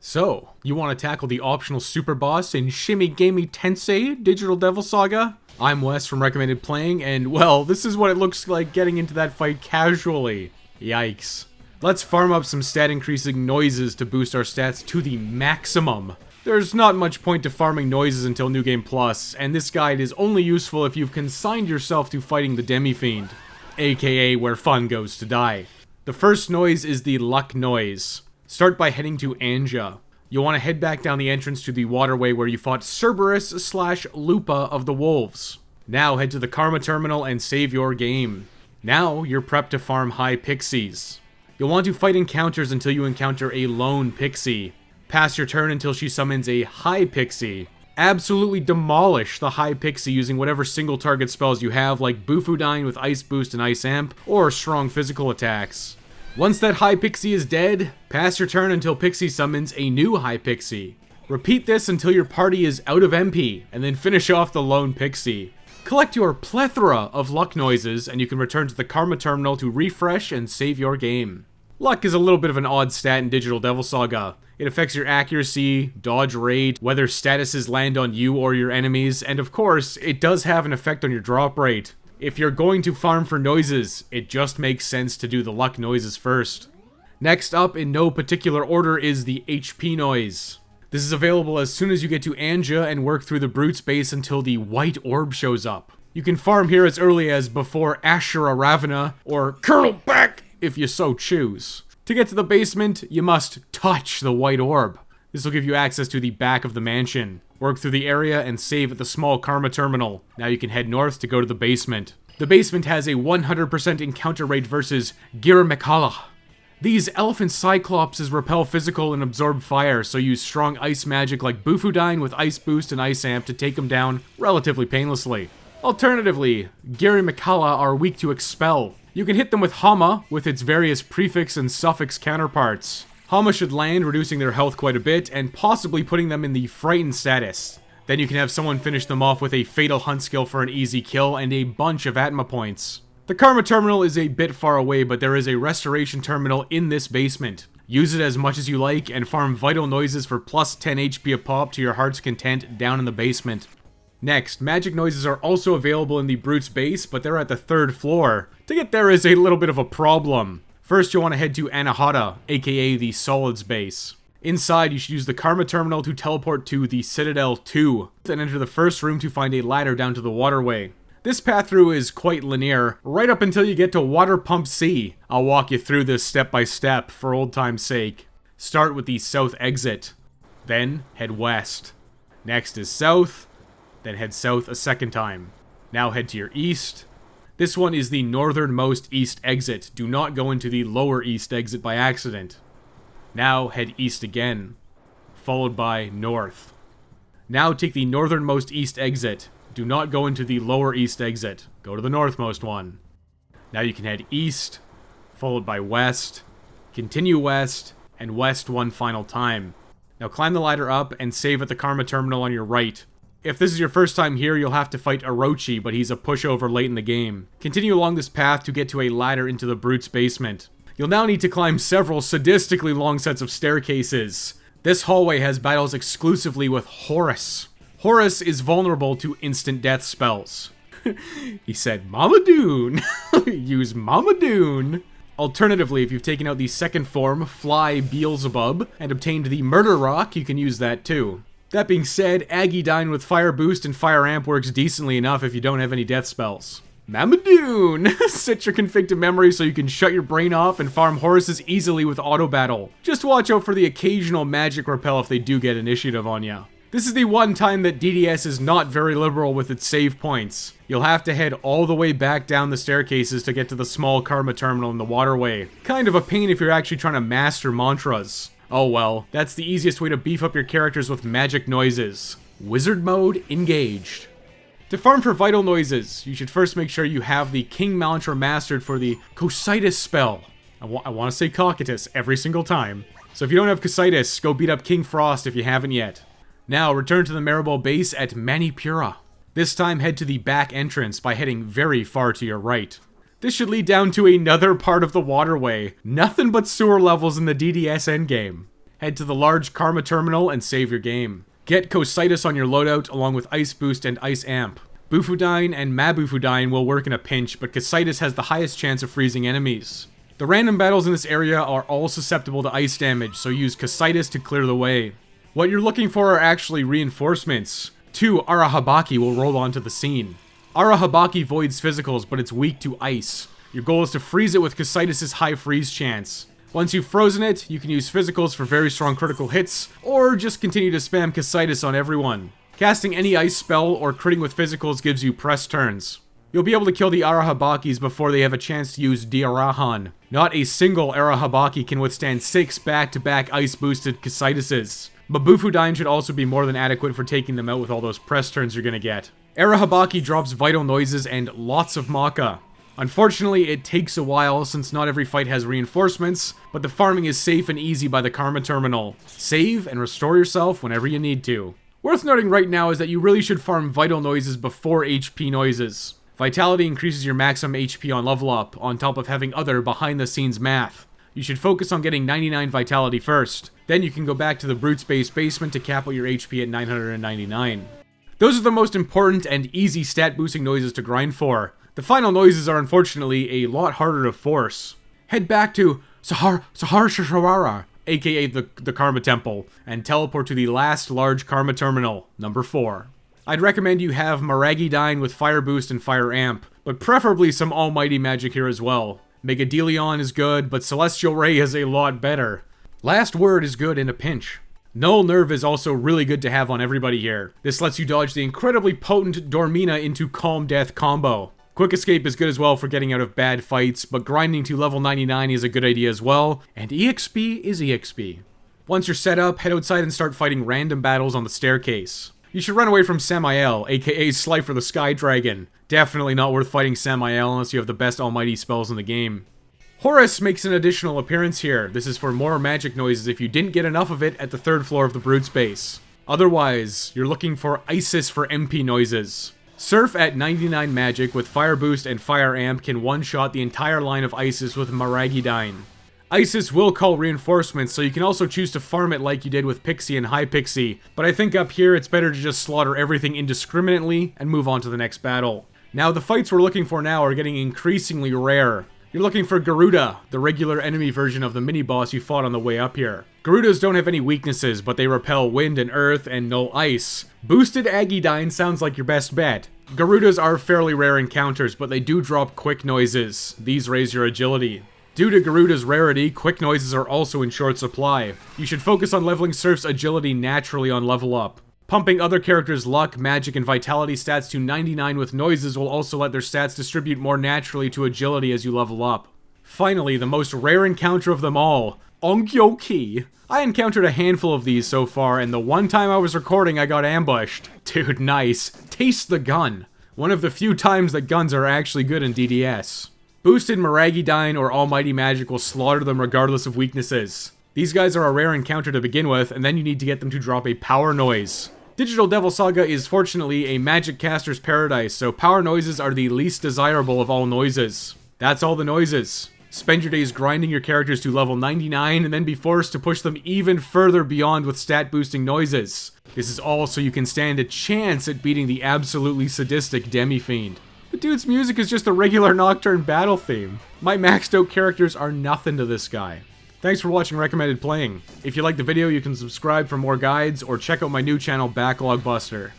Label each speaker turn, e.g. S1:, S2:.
S1: So, you want to tackle the optional super boss in Shimmy Gamey Tensei Digital Devil Saga? I'm Wes from Recommended Playing, and well, this is what it looks like getting into that fight casually. Yikes. Let's farm up some stat increasing noises to boost our stats to the maximum. There's not much point to farming noises until New Game Plus, and this guide is only useful if you've consigned yourself to fighting the Demi-Fiend, aka where fun goes to die. The first noise is the luck noise. Start by heading to Anja. You'll want to head back down the entrance to the waterway where you fought Cerberus/Lupa of the Wolves. Now head to the Karma Terminal and save your game. Now you're prepped to farm high pixies. You'll want to fight encounters until you encounter a lone pixie. Pass your turn until she summons a high pixie. Absolutely demolish the high pixie using whatever single target spells you have, like Bufudyne with Ice Boost and Ice Amp, or strong physical attacks. Once that high pixie is dead, pass your turn until Pixie summons a new high pixie. Repeat this until your party is out of MP, and then finish off the lone pixie. Collect your plethora of luck noises, and you can return to the Karma Terminal to refresh and save your game. Luck is a little bit of an odd stat in Digital Devil Saga. It affects your accuracy, dodge rate, whether statuses land on you or your enemies, and of course, it does have an effect on your drop rate. If you're going to farm for noises, it just makes sense to do the luck noises first. Next up, in no particular order, is the HP noise. This is available as soon as you get to Anja and work through the brute space until the white orb shows up. You can farm here as early as before Ashura Ravana, or Colonel Beck, if you so choose. To get to the basement, you must touch the white orb. This will give you access to the back of the mansion. Work through the area and save at the small Karma Terminal. Now you can head north to go to the basement. The basement has a 100% encounter rate versus Girimekala. These elephant cyclopses repel physical and absorb fire, so use strong ice magic like Bufudyne with Ice Boost and Ice Amp to take them down relatively painlessly. Alternatively, Girimekala are weak to expel. You can hit them with Hama with its various prefix and suffix counterparts. Hama should land, reducing their health quite a bit, and possibly putting them in the frightened status. Then you can have someone finish them off with a Fatal Hunt skill for an easy kill and a bunch of Atma points. The Karma Terminal is a bit far away, but there is a Restoration Terminal in this basement. Use it as much as you like, and farm Vital Noises for plus 10 HP a pop to your heart's content down in the basement. Next, magic noises are also available in the Brute's base, but they're at the 3rd floor. To get there is a little bit of a problem. First, you'll want to head to Anahata, aka the Solids base. Inside, you should use the Karma Terminal to teleport to the Citadel 2, then enter the first room to find a ladder down to the waterway. This path through is quite linear, right up until you get to Water Pump C. I'll walk you through this step by step, for old time's sake. Start with the south exit, then head west. Next is south, then head south a second time. Now head to your east. This one is the northernmost east exit. Do not go into the lower east exit by accident. Now head east again, followed by north. Now take the northernmost east exit. Do not go into the lower east exit. Go to the northmost one. Now you can head east, followed by west, continue west, and west one final time. Now climb the ladder up and save at the Karma Terminal on your right. If this is your first time here, you'll have to fight Orochi, but he's a pushover late in the game. Continue along this path to get to a ladder into the Brute's basement. You'll now need to climb several sadistically long sets of staircases. This hallway has battles exclusively with Horus. Horus is vulnerable to instant death spells. He said, Mama Dune! Use Mama Dune! Alternatively, if you've taken out the second form, Fly Beelzebub, and obtained the Murder Rock, you can use that too. That being said, Agidyne with Fire Boost and Fire Amp works decently enough if you don't have any death spells. Mamadoon! Set your config to memory so you can shut your brain off and farm Horuses easily with auto battle. Just watch out for the occasional magic repel if they do get initiative on ya. This is the one time that DDS is not very liberal with its save points. You'll have to head all the way back down the staircases to get to the small Karma Terminal in the waterway. Kind of a pain if you're actually trying to master mantras. Oh well, that's the easiest way to beef up your characters with magic noises. Wizard mode engaged. To farm for vital noises, you should first make sure you have the King mantra mastered for the Cositus spell. I want to say Cocytus every single time. So if you don't have Cositus, go beat up King Frost if you haven't yet. Now return to the Maribel base at Manipura. This time head to the back entrance by heading very far to your right. This should lead down to another part of the waterway. Nothing but sewer levels in the DDS endgame. Head to the large Karma Terminal and save your game. Get Cositus on your loadout along with Ice Boost and Ice Amp. Bufudine and Mabufudine will work in a pinch, but Cositus has the highest chance of freezing enemies. The random battles in this area are all susceptible to ice damage, so use Cositus to clear the way. What you're looking for are actually reinforcements. 2 Arahabaki will roll onto the scene. Arahabaki voids physicals, but it's weak to ice. Your goal is to freeze it with Cositus' high freeze chance. Once you've frozen it, you can use physicals for very strong critical hits, or just continue to spam Cositus on everyone. Casting any ice spell or critting with physicals gives you press turns. You'll be able to kill the Arahabakis before they have a chance to use Diarahan. Not a single Arahabaki can withstand 6 back-to-back ice-boosted Cosituses. But Bufudine should also be more than adequate for taking them out with all those press turns you're gonna get. Arahabaki drops vital noises and lots of Maka. Unfortunately, it takes a while since not every fight has reinforcements, but the farming is safe and easy by the Karma Terminal. Save and restore yourself whenever you need to. Worth noting right now is that you really should farm vital noises before HP noises. Vitality increases your maximum HP on level up, on top of having other behind-the-scenes math. You should focus on getting 99 Vitality first. Then you can go back to the Brute Space Basement to cap out your HP at 999. Those are the most important and easy stat-boosting noises to grind for. The final noises are unfortunately a lot harder to force. Head back to Sahar Shashawara, aka the Karma Temple, and teleport to the last large Karma Terminal, number 4. I'd recommend you have Maragidine with Fire Boost and Fire Amp, but preferably some almighty magic here as well. Megadelion is good, but Celestial Ray is a lot better. Last Word is good in a pinch. Null Nerve is also really good to have on everybody here. This lets you dodge the incredibly potent Dormina into Calm Death combo. Quick Escape is good as well for getting out of bad fights, but grinding to level 99 is a good idea as well, and EXP is EXP. Once you're set up, head outside and start fighting random battles on the staircase. You should run away from Samael, aka Slifer the Sky Dragon. Definitely not worth fighting Samael unless you have the best almighty spells in the game. Horus makes an additional appearance here. This is for more magic noises if you didn't get enough of it at the 3rd floor of the Brute Space. Otherwise, you're looking for Isis for MP noises. Surf at 99 magic with Fire Boost and Fire Amp can one-shot the entire line of Isis with Maragidine. Isis will call reinforcements, so you can also choose to farm it like you did with Pixie and High Pixie, but I think up here it's better to just slaughter everything indiscriminately and move on to the next battle. Now, the fights we're looking for now are getting increasingly rare. You're looking for Garuda, the regular enemy version of the mini-boss you fought on the way up here. Garudas don't have any weaknesses, but they repel wind and earth and no ice. Boosted Agidine sounds like your best bet. Garudas are fairly rare encounters, but they do drop quick noises. These raise your agility. Due to Garuda's rarity, quick noises are also in short supply. You should focus on leveling Surf's agility naturally on level up. Pumping other characters' luck, magic, and vitality stats to 99 with noises will also let their stats distribute more naturally to agility as you level up. Finally, the most rare encounter of them all, Ongyoki. I encountered a handful of these so far, and the one time I was recording I got ambushed. Dude, nice. Taste the gun. One of the few times that guns are actually good in DDS. Boosted Maragidine or Almighty Magic will slaughter them regardless of weaknesses. These guys are a rare encounter to begin with, and then you need to get them to drop a power noise. Digital Devil Saga is fortunately a magic caster's paradise, so power noises are the least desirable of all noises. That's all the noises. Spend your days grinding your characters to level 99 and then be forced to push them even further beyond with stat boosting noises. This is all so you can stand a chance at beating the absolutely sadistic Demi-Fiend. The dude's music is just a regular Nocturne battle theme. My maxed out characters are nothing to this guy. Thanks for watching Recommended Playing. If you liked the video, you can subscribe for more guides or check out my new channel, Backlog Buster.